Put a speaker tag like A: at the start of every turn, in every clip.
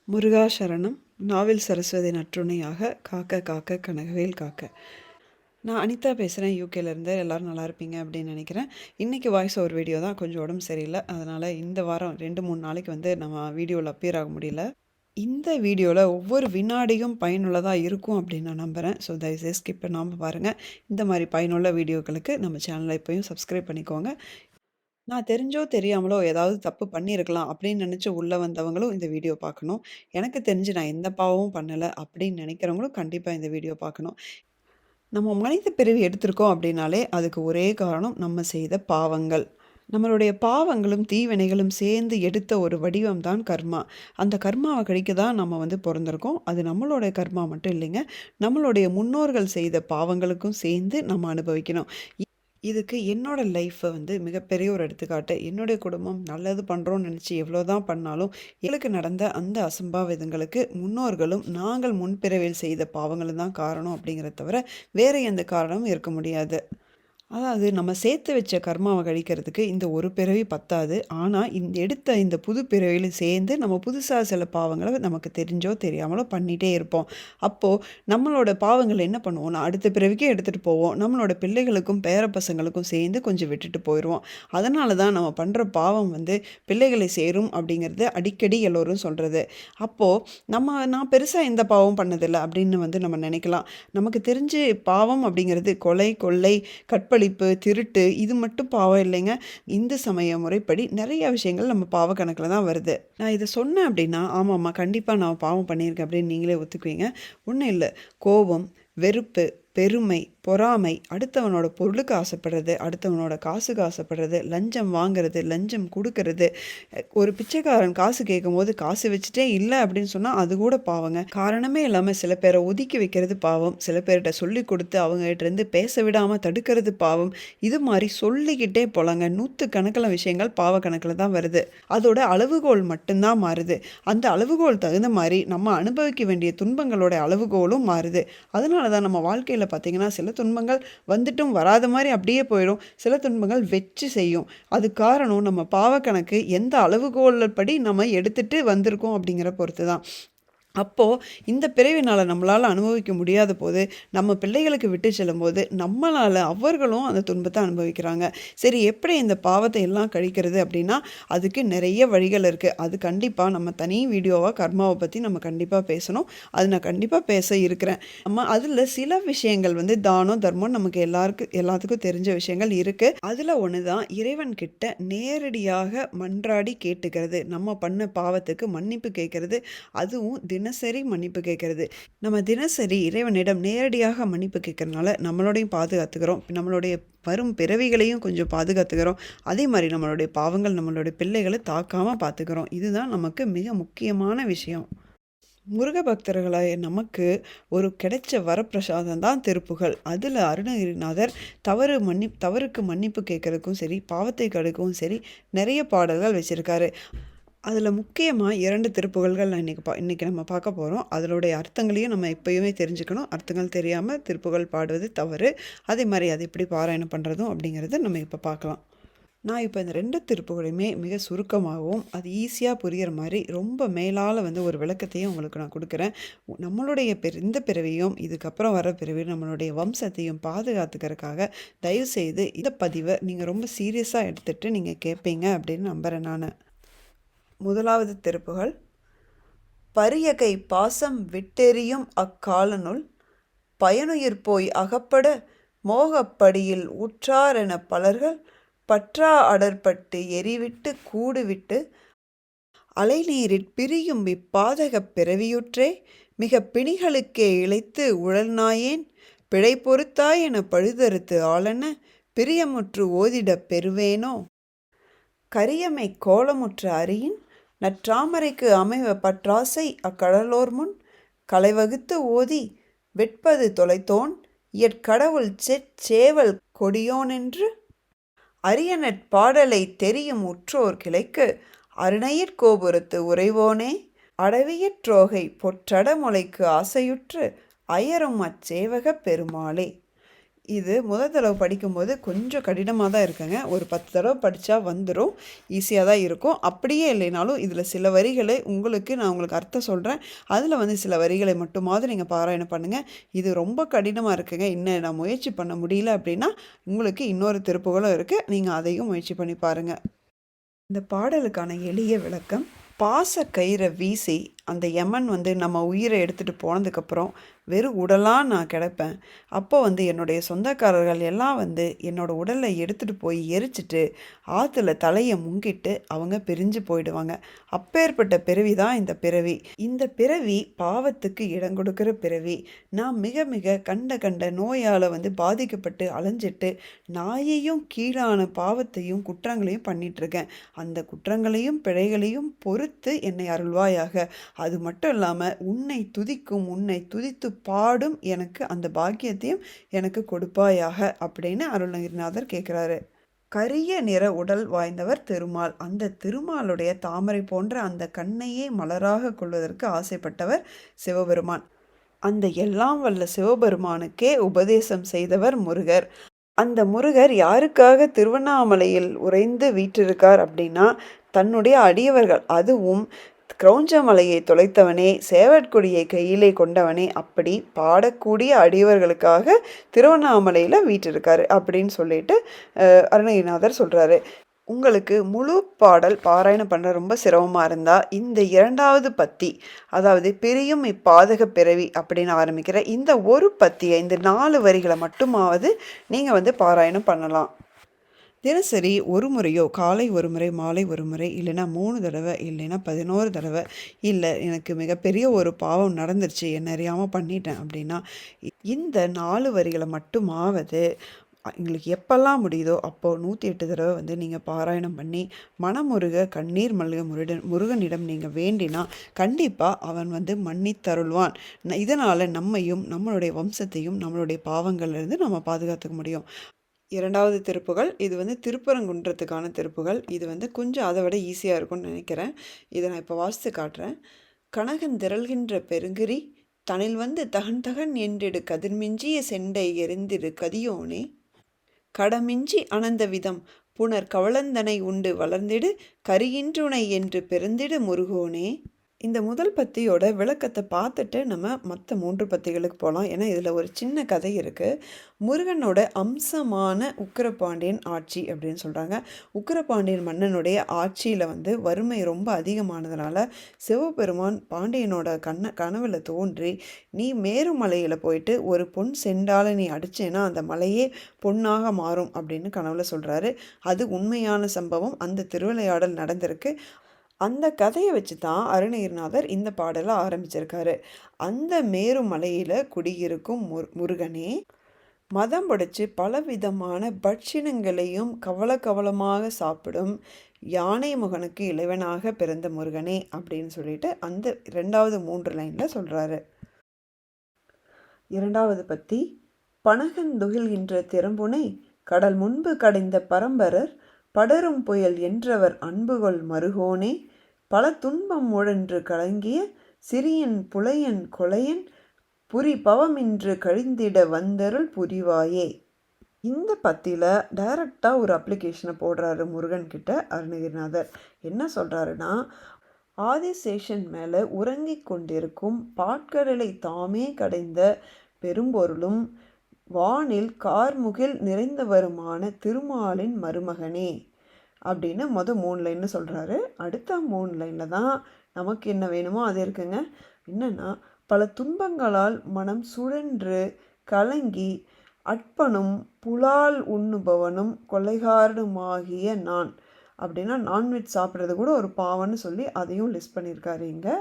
A: முருகா சரணம். நாவில் சரஸ்வதி நற்றுணையாக காக்க காக்க கனகவேல் காக்க. நான் அனிதா பேசுகிறேன், யூகேலேருந்து. எல்லோரும் நல்லா இருப்பீங்க அப்படின்னு நினைக்கிறேன். இன்றைக்கி வாய்ஸ் ஓவர் வீடியோ தான், கொஞ்சம் உடம்பு சரியில்லை. அதனால் இந்த வாரம் 2-3 நாளைக்கு நம்ம வீடியோவில் அப்பியர் ஆக முடியல. இந்த வீடியோவில் ஒவ்வொரு வினாடியும் பயனுள்ளதாக இருக்கும் அப்படின்னு நான் நம்புகிறேன். ஸோ தயவுசெய்து ஸ்கிப் பண்ணாமல் பாருங்கள். இந்த மாதிரி பயனுள்ள வீடியோக்களுக்கு நம்ம சேனலை இப்போயும் சப்ஸ்கிரைப் பண்ணிக்கோங்க. நான் தெரிஞ்சோ தெரியாமலோ ஏதாவது தப்பு பண்ணியிருக்கலாம் அப்படின்னு நினச்சி உள்ளே வந்தவங்களும் இந்த வீடியோ பார்க்கணும். எனக்கு தெரிஞ்சு நான் எந்த பாவமும் பண்ணலை அப்படின்னு நினைக்கிறவங்களும் கண்டிப்பாக இந்த வீடியோ பார்க்கணும். நம்ம மனித பிறவி எடுத்திருக்கோம் அப்படின்னாலே அதுக்கு ஒரே காரணம் நம்ம செய்த பாவங்கள். நம்மளுடைய பாவங்களும் தீவினைகளும் சேர்ந்து எடுத்த ஒரு வடிவம் தான் கர்மா. அந்த கர்மாவை கழிக்க தான் நம்ம பிறந்திருக்கோம். அது நம்மளுடைய கர்மா மட்டும் இல்லைங்க, நம்மளுடைய முன்னோர்கள் செய்த பாவங்களுக்கும் சேர்ந்து நம்ம அனுபவிக்கணும். இதுக்கு என்னோட லைஃப்பை மிகப்பெரிய ஒரு எடுத்துக்காட்டு. என்னுடைய குடும்பம் நல்லது பண்ணுறோன்னு நினச்சி எவ்வளோ தான் பண்ணாலும் எங்களுக்கு நடந்த அந்த அசம்பாவிதங்களுக்கு முன்னோர்களும் நாங்கள் முன்பிறவியில் செய்த பாவங்களும் தான் காரணம் அப்படிங்கிறத தவிர வேறு எந்த காரணமும் இருக்க முடியாது. அதாவது நம்ம சேர்த்து வச்ச கர்மாவை கழிக்கிறதுக்கு இந்த ஒரு பிறவி பத்தாது. ஆனால் எடுத்த இந்த புது பிறவியில் சேர்ந்து நம்ம புதுசாக சில பாவங்களை நமக்கு தெரிஞ்சோ தெரியாமலோ பண்ணிகிட்டே இருப்போம். அப்போது நம்மளோட பாவங்கள் என்ன பண்ணுவோம், அடுத்த பிறவிக்கே எடுத்துகிட்டு போவோம். நம்மளோட பிள்ளைகளுக்கும் பேர பசங்களுக்கும் சேர்ந்து கொஞ்சம் விட்டுட்டு போயிடுவோம். அதனால தான் நம்ம பண்ணுற பாவம் பிள்ளைகளை சேரும் அப்படிங்கிறது அடிக்கடி எல்லோரும் சொல்கிறது. அப்போது நான் பெருசாக எந்த பாவம் பண்ணதில்லை அப்படின்னு நம்ம நினைக்கலாம். நமக்கு தெரிஞ்சு பாவம் அப்படிங்கிறது கொலை, கொள்ளை, கற்பழிப்பு, திருட்டு, இது மட்டும் பாவம் இல்லைங்க. இந்து சமய முறைப்படி நிறைய விஷயங்கள் நம்ம பாவ கணக்கில் தான் வருது. நான் இதை சொன்னேன் அப்படின்னா ஆமாம்மா கண்டிப்பாக நான் பாவம் பண்ணியிருக்கேன் அப்படின்னு நீங்களே ஒத்துக்குவீங்க. ஒன்றும் இல்லை, கோபம், வெறுப்பு, பெருமை, பொறாமை, அடுத்தவனோட பொருளுக்கு ஆசைப்படுறது, அடுத்தவனோட காசுக்கு ஆசைப்படுறது, லஞ்சம் வாங்கிறது, லஞ்சம் கொடுக்கறது, ஒரு பிச்சைக்காரன் காசு கேட்கும் போது காசு வச்சுட்டே இல்லை அப்படின்னு சொன்னால் அது கூட பாவங்க. காரணமே இல்லாமல் சில பேரை ஒதுக்கி வைக்கிறது பாவம், சில பேர்கிட்ட சொல்லி கொடுத்து அவங்ககிட்ட பேச விடாமல் தடுக்கிறது பாவம். இது மாதிரி சொல்லிக்கிட்டே போலாங்க. 100 விஷயங்கள் பாவ கணக்கில் தான் வருது. அதோட அளவுகோல் மட்டும்தான் மாறுது. அந்த அளவுகோல் தகுந்த மாதிரி நம்ம அனுபவிக்க வேண்டிய துன்பங்களோட அளவுகோலும் மாறுது. அதனால தான் நம்ம வாழ்க்கையில் பார்த்திங்கன்னா சில துன்பங்கள் வந்துட்டும் வராத மாதிரி அப்படியே போயிடும், சில துன்பங்கள் வெற்றி செய்யும். அது காரணம் நம்ம பாவக்கணக்கு எந்த அளவுகோல் படி நம்ம எடுத்துகிட்டு வந்திருக்கோம் அப்படிங்கிற பொறுத்து தான். அப்போது இந்த பிறவினால் நம்மளால் அனுபவிக்க முடியாத போது நம்ம பிள்ளைகளுக்கு விட்டு செல்லும்போது நம்மளால் அவர்களும் அந்த துன்பத்தை அனுபவிக்கிறாங்க. சரி, எப்படி இந்த பாவத்தை எல்லாம் கழிக்கிறது அப்படின்னா அதுக்கு நிறைய வழிகள் இருக்குது. அது கண்டிப்பாக நம்ம தனி வீடியோவாக கர்மாவை பற்றி நம்ம கண்டிப்பாக பேசணும். அது நான் கண்டிப்பாக பேச இருக்கிறேன். நம்ம அதில் சில விஷயங்கள் தானம், தர்மம் நமக்கு எல்லாத்துக்கும் தெரிஞ்ச விஷயங்கள் இருக்குது. அதில் ஒன்று தான் இறைவன்கிட்ட நேரடியாக மன்றாடி கேட்டுக்கிறது. நம்ம பண்ண பாவத்துக்கு மன்னிப்பு கேட்கறது. அதுவும் தினசரி மன்னிப்பு கேட்கறது. நம்ம தினசரி இறைவனிடம் நேரடியாக மன்னிப்பு கேட்கறதுனால நம்மளோடையும் பாதுகாத்துக்கிறோம், நம்மளுடைய வரும் பிறவிகளையும் கொஞ்சம் பாதுகாத்துக்கிறோம். அதே மாதிரி நம்மளுடைய பாவங்கள் நம்மளுடைய பிள்ளைகளை தாக்காமல் பார்த்துக்கிறோம். இதுதான் நமக்கு மிக முக்கியமான விஷயம். முருக பக்தர்களாய நமக்கு ஒரு கிடைச்ச வரப்பிரசாதம் தான் திருப்புகழ். அதில் அருணகிரிநாதர் தவறுக்கு மன்னிப்பு கேட்கறதுக்கும் சரி, பாவத்தை கடுக்கவும் சரி நிறைய பாடல்கள் வச்சுருக்காரு. அதில் முக்கியமாக 2 திருப்புகழ்கள் நான் இன்றைக்கி நம்ம பார்க்க போகிறோம். அதனுடைய அர்த்தங்களையும் நம்ம எப்போயுமே தெரிஞ்சுக்கணும். அர்த்தங்கள் தெரியாமல் திருப்புகழ் பாடுவது தவறு. அதே மாதிரி அது எப்படி பாராயணம் பண்ணுறதும் அப்படிங்கிறத நம்ம இப்போ பார்க்கலாம். நான் இப்போ இந்த 2 திருப்புகளையுமே மிக சுருக்கமாகவும் அது ஈஸியாக புரிகிற மாதிரி ரொம்ப மேலால் ஒரு விளக்கத்தையும் உங்களுக்கு நான் கொடுக்குறேன். நம்மளுடைய இந்த பிறவியும் இதுக்கப்புறம் வர பிறவியும் நம்மளுடைய வம்சத்தையும் பாதுகாத்துக்கிறதுக்காக தயவுசெய்து இந்த பதிவை நீங்கள் ரொம்ப சீரியஸாக எடுத்துகிட்டு நீங்கள் கேட்பீங்க அப்படின்னு நம்புகிறேன் நான். முதலாவது திருப்புகழ். பரியகை பாசம் விட்டெறியும் அக்காலனுள் பயனுயிர் போய் அகப்பட மோகப்படியில் உற்றாரென பலர்கள் பற்றா அடற்பட்டு எரிவிட்டு கூடுவிட்டு அலைநீரிற் பிரியும் இப்பாதகப் பிறவியுற்றே மிக பிணிகளுக்கே இழைத்து உழல்நாயேன் பிழை பொறுத்தாய் என பழுதறுத்து ஆளென பிரியமுற்று ஓதிடப் பெறுவேனோ கரியமை கோலமுற்ற அரியின் நற்றாமரைக்கு அமைவ பற்றாசை அக்கடலோர் முன் கலைவகுத்து ஓதி வெட்பது தொலைத்தோன் இயற்கடவுள் சேவல் கொடியோனென்று அரியனற் பாடலை தெரியும் உற்றோர் கிளைக்கு அருணையிற் கோபுரத்து உறைவோனே அடவியற்றோகை பொற்றடமுலைக்கு ஆசையுற்று அயரும் அச்சேவக பெருமாளே. இது முதல் தடவை படிக்கும்போது கொஞ்சம் கடினமாக தான் இருக்குங்க. ஒரு 10 தடவை படித்தா வந்துடும், ஈஸியாக தான் இருக்கும். அப்படியே இல்லைனாலும் இதில் சில வரிகளை நான் உங்களுக்கு அர்த்தம் சொல்கிறேன், அதில் வந்து சில வரிகளை மட்டுமாவது நீங்கள் பாராயணம் பண்ணுங்கள். இது ரொம்ப கடினமாக இருக்குங்க, இன்னும் நான் முயற்சி பண்ண முடியல அப்படின்னா உங்களுக்கு இன்னொரு திருப்புகளும் இருக்குது, நீங்கள் அதையும் முயற்சி பண்ணி பாருங்கள். இந்த பாடலுக்கான எளிய விளக்கம்: பாச கயிறை வீசி அந்த யமன் வந்து நம்ம உயிரை எடுத்துகிட்டு போனதுக்கப்புறம் வெறும் உடலாக நான் கிடப்பேன். அப்போ வந்து என்னுடைய சொந்தக்காரர்கள் எல்லாம் வந்து என்னோடய உடலை எடுத்துகிட்டு போய் எரிச்சிட்டு ஆற்றுல தலையை முங்கிட்டு அவங்க பிரிஞ்சு போயிடுவாங்க. அப்பேற்பட்ட பிறவி தான் இந்த பிறவி. இந்த பிறவி பாவத்துக்கு இடம் கொடுக்குற பிறவி. நான் மிக மிக கண்ட நோயால் வந்து பாதிக்கப்பட்டு அலைஞ்சிட்டு நாயையும் கீழான பாவத்தையும் குற்றங்களையும் பண்ணிகிட்ருக்கேன். அந்த குற்றங்களையும் பிழைகளையும் பொறுத்து என்னை அருள்வாயாக. அது மட்டும் இல்லாமல் உன்னை துதிக்கும், உன்னை துதித்து பாடும் எனக்கு அந்த பாக்கியத்தையும் எனக்கு கொடுப்பாயாக அப்படின்னு அருணகிரிநாதர் கேட்குறாரு. கரிய நிற உடல் வாய்ந்தவர் திருமால். அந்த திருமாலுடைய தாமரை போன்ற அந்த கண்ணையே மலராக கொள்வதற்கு ஆசைப்பட்டவர் சிவபெருமான். அந்த எல்லாம் வல்ல சிவபெருமானுக்கே உபதேசம் செய்தவர் முருகர். அந்த முருகர் யாருக்காக திருவண்ணாமலையில் உறைந்து வீற்றிருக்கார் அப்படின்னா, தன்னுடைய அடியவர்கள், அதுவும் கிரௌஞ்சமலையை தொலைத்தவனே, சேவற்கொடியை கையிலே கொண்டவனே, அப்படி பாடக்கூடிய அடியவர்களுக்காக திருவண்ணாமலையில் வீற்றிருக்காரு அப்படின்னு சொல்லிட்டு அருணகிரிநாதர் சொல்கிறாரு. உங்களுக்கு முழு பாடல் பாராயணம் பண்ண ரொம்ப சிரமமாக இருந்தால் இந்த 2வது பத்தி, அதாவது பிரியும் இப்பாதக பிறவி அப்படின்னு ஆரம்பிக்கிற இந்த ஒரு பத்தியை, இந்த 4 வரிகளை மட்டுமாவது நீங்கள் வந்து பாராயணம் பண்ணலாம். தினசரி ஒரு முறையோ, காலை ஒரு முறை, மாலை ஒரு முறை, இல்லைன்னா 3 தடவை, இல்லைன்னா 11 தடவை, இல்லை எனக்கு மிகப்பெரிய ஒரு பாவம் நடந்துருச்சு, என்ன அறியாமல் பண்ணிட்டேன் அப்படின்னா இந்த 4 வரிகளை மட்டுமாவது எங்களுக்கு எப்பெல்லாம் முடியுதோ அப்போது 108 தடவை வந்து நீங்கள் பாராயணம் பண்ணி மனமுருக கண்ணீர் மல்க முருகனிடம் நீங்கள் வேண்டினா கண்டிப்பாக அவன் வந்து மன்னித்தருள்வான். இதனால் நம்மையும் நம்மளுடைய வம்சத்தையும் நம்மளுடைய பாவங்கள்லேருந்து நம்ம பாதுகாத்துக்க முடியும். 2வது திருப்புகள், இது வந்து திருப்பரங்குன்றத்துக்கான திருப்புகள். இது வந்து கொஞ்சம் அதை விட ஈஸியாக இருக்கும்னு நினைக்கிறேன். இதை நான் இப்போ வாசித்து காட்டுறேன். கனகன் திரள்கின்ற பெருங்கிரி தனில் வந்து தகன் தகன் என்றிடு கதிர்மிஞ்சிய செண்டை எரிந்திடு கதியோனே, கடமிஞ்சி அனந்த விதம் புனர் கவளந்தனை உண்டு வளர்ந்திடு கரியின்றுணை என்று பெருந்திடு முருகோனே. இந்த முதல் பத்தியோட விளக்கத்தை பார்த்துட்டு நம்ம மற்ற 3 பத்திகளுக்கு போகலாம். ஏன்னா இதில் ஒரு சின்ன கதை இருக்குது. முருகனோட அம்சமான உக்கிரபாண்டியன் ஆட்சி அப்படின்னு சொல்கிறாங்க. உக்கிரபாண்டியன் மன்னனுடைய ஆட்சியில் வந்து வறுமை ரொம்ப அதிகமானதுனால சிவபெருமான் பாண்டியனோட கனவில் தோன்றி, நீ மேருமலையில் போயிட்டு ஒரு பொன் செண்டால நீ அடிச்சேன்னா அந்த மலையே பொன்னாக மாறும் அப்படின்னு கனவில் சொல்கிறாரு. அது உண்மையான சம்பவம். அந்த திருவிளையாடல் நடந்திருக்கு. அந்த கதையை வச்சு தான் அருணகிரிநாதர் இந்த பாடலை ஆரம்பிச்சிருக்காரு. அந்த மேருமலையில் குடியிருக்கும் முருகனே, மதம் பிடிச்சி பலவிதமான பட்சினங்களையும் கவலமாக சாப்பிடும் யானை முகனுக்கு இளைவனாக பிறந்த முருகனே அப்படின்னு சொல்லிட்டு அந்த 2வது 3 லைனில் சொல்கிறாரு. 2வது பத்தி: பனகன் துகில்கின்ற திறம்புனை கடல் முன்பு கடைந்த பரம்பரர் படரும் புயல் என்றவர் அன்புகொள் மருகோனே, பல துன்பம் முழன்று கலங்கிய சிறியன் புலையன் கொலையன் புரி பவமின்று கழிந்திட வந்தருள் புரிவாயே. இந்த பத்தியில் டைரக்டாக ஒரு அப்ளிகேஷனை போடுறாரு முருகன்கிட்ட அருணகிரிநாதர். என்ன சொல்கிறாருன்னா, ஆதிசேஷன் மேலே உறங்கிக் கொண்டிருக்கும் பாட்கடலை தாமே கடைந்த பெரும்பொருளும் வானில் கார்முகில் நிறைந்தவருமான திருமாலின் மருமகனே அப்படின்னு 3 லைன்னு சொல்கிறாரு. அடுத்த 3 லைனில் தான் நமக்கு என்ன வேணுமோ அது இருக்குங்க. என்னென்னா, பல துன்பங்களால் மனம் சுழன்று கலங்கி அற்பனும் புலால் உண்ணுபவனும் கொலைகாரனுமாகிய நான் அப்படின்னா நான்வெஜ் சாப்பிட்றது கூட ஒரு பாவம்னு சொல்லி அதையும் லிஸ்ட் பண்ணியிருக்காரு இங்கே.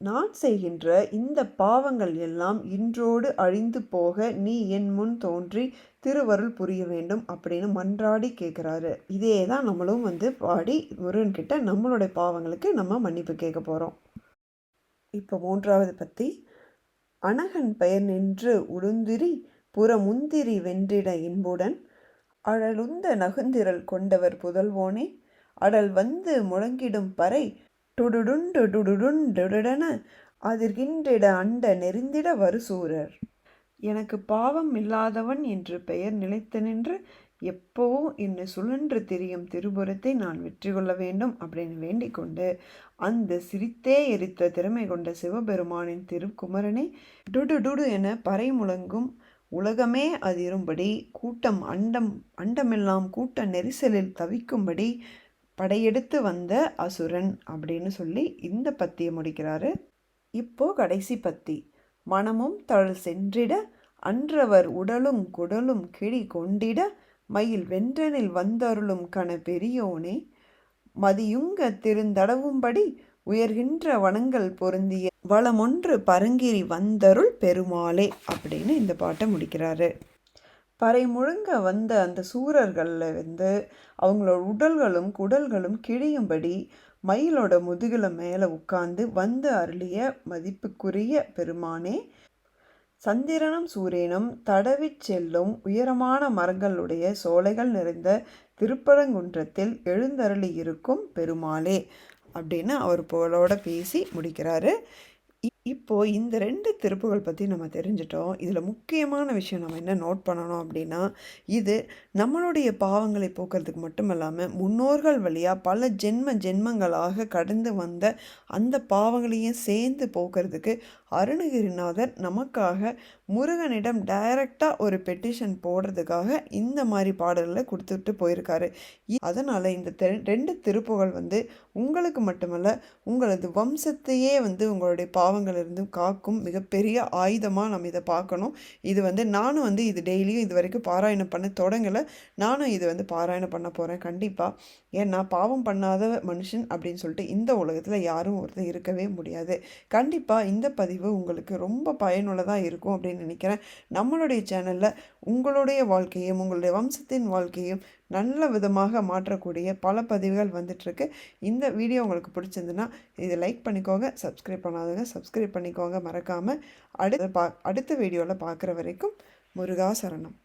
A: நான் செய்கின்ற இந்த பாவங்கள் எல்லாம் இன்றோடு அழிந்து போக நீ என் முன் தோன்றி திருவருள் புரிய வேண்டும் அப்படின்னு மன்றாடி கேட்குறாரு. இதே தான் நம்மளும் வந்து பாடி முருகன்கிட்ட நம்மளுடைய பாவங்களுக்கு நம்ம மன்னிப்பு கேட்க போகிறோம். இப்போ 3வது பத்தி: அனகன் பெயர் நின்று உளுந்திரி புறமுந்திரி வென்றிட இன்புடன் அழலுந்த நகுந்திரல் கொண்டவர் புதல்வோனே, அடல் வந்து முழங்கிடும் பறை டுடுடுண்டு டுடுடுண்டென அதிர்கின்றிட அண்ட நெறிந்திட வருசூரர். எனக்கு பாவம் இல்லாதவன் என்று பெயர் நிலைத்து நின்று எப்போவும் என்னை சுழன்று திரியும் திருபுரத்தை நான் வெற்றி கொள்ள வேண்டும் அப்படின்னு வேண்டிக் கொண்டு அந்த சிரித்தே எரித்த திறமை கொண்ட சிவபெருமானின் திருக்குமரனை டுடு டுடு என பறை முழங்கும் உலகமே அதிரும்படி கூட்டம் அண்டமெல்லாம் கூட்ட நெரிசலில் தவிக்கும்படி படையெடுத்து வந்த அசுரன் அப்படின்னு சொல்லி இந்த பத்தியை முடிக்கிறாரு. இப்போ கடைசி பத்தி. மனமும் தழல் சென்றிட அன்றவர் உடலும் குடலும் கிழி கொண்டிட மயில் வென்றனில் வந்தருளும் கண பெரியோனே மதியுங்க திருந்தடவும்படி உயர்கின்ற வனங்கள் பொருந்திய வளமொன்று பரங்கிரி வந்தருள் பெருமாளே அப்படின்னு இந்த பாட்டை முடிக்கிறாரு. பறை முழங்க வந்த அந்த சூரர்களில் அவங்களோட உடல்களும் குடல்களும் கிழியும்படி மயிலோட முதுகில் மேலே உட்கார்ந்து வந்து அருளிய மதிப்புக்குரிய பெருமானே, சந்திரனும் சூரியனும் தடவிச் செல்லும் உயரமான மரங்களுடைய சோலைகள் நிறைந்த திருப்பரங்குன்றத்தில் எழுந்தருளி இருக்கும் பெருமாளே அப்படின்னு அவர் புகழோட பேசி முடிக்கிறாரு. இப்போது இந்த 2 திருப்புகள் பற்றி நம்ம தெரிஞ்சிட்டோம். இதில் முக்கியமான விஷயம் நம்ம என்ன நோட் பண்ணணும் அப்படின்னா, இது நம்மளுடைய பாவங்களை போக்குறதுக்கு மட்டும் இல்லாமல் முன்னோர்கள் வழியாக பல ஜென்மங்களாக கடந்து வந்த அந்த பாவங்களையும் சேர்ந்து போக்குறதுக்கு அருணகிரிநாதர் நமக்காக முருகனிடம் டைரெக்டாக ஒரு பெட்டிஷன் போடுறதுக்காக இந்த மாதிரி பாடல்களை கொடுத்துட்டு போயிருக்காரு. அதனால் இந்த 2 திருப்புகள் உங்களுக்கு மட்டுமல்ல உங்களது வம்சத்தையே உங்களுடைய பாவங்களிலிருந்து காக்கும் மிகப்பெரிய ஆயுதமாக நம்ம இதை பார்க்கணும். இது நானும் இது டெய்லியும் இது வரைக்கும் பாராயணம் பண்ண தொடங்கலை. நானும் இது பாராயணம் பண்ண போகிறேன் கண்டிப்பாக. ஏன்னா பாவம் பண்ணாத மனுஷன் அப்படின்னு சொல்லிட்டு இந்த உலகத்தில் யாரும் ஒருத்தர் இருக்கவே முடியாது. கண்டிப்பாக இந்த பதிவு உங்களுக்கு ரொம்ப பயனுள்ளதாக இருக்கும் அப்படின்னு நினைக்கிறேன். நம்மளுடைய சேனலில் உங்களுடைய வாழ்க்கையும் உங்களுடைய வம்சத்தின் வாழ்க்கையும் நல்ல விதமாக மாற்றக்கூடிய பல பதிவுகள் வந்துட்டுருக்கு. இந்த வீடியோ உங்களுக்கு பிடிச்சிருந்துன்னா இதை லைக் பண்ணிக்கோங்க. சப்ஸ்கிரைப் பண்ணாதவங்க சப்ஸ்கிரைப் பண்ணிக்கோங்க மறக்காமல். அடுத்த வீடியோவில் பார்க்குற வரைக்கும் முருகா சரணம்.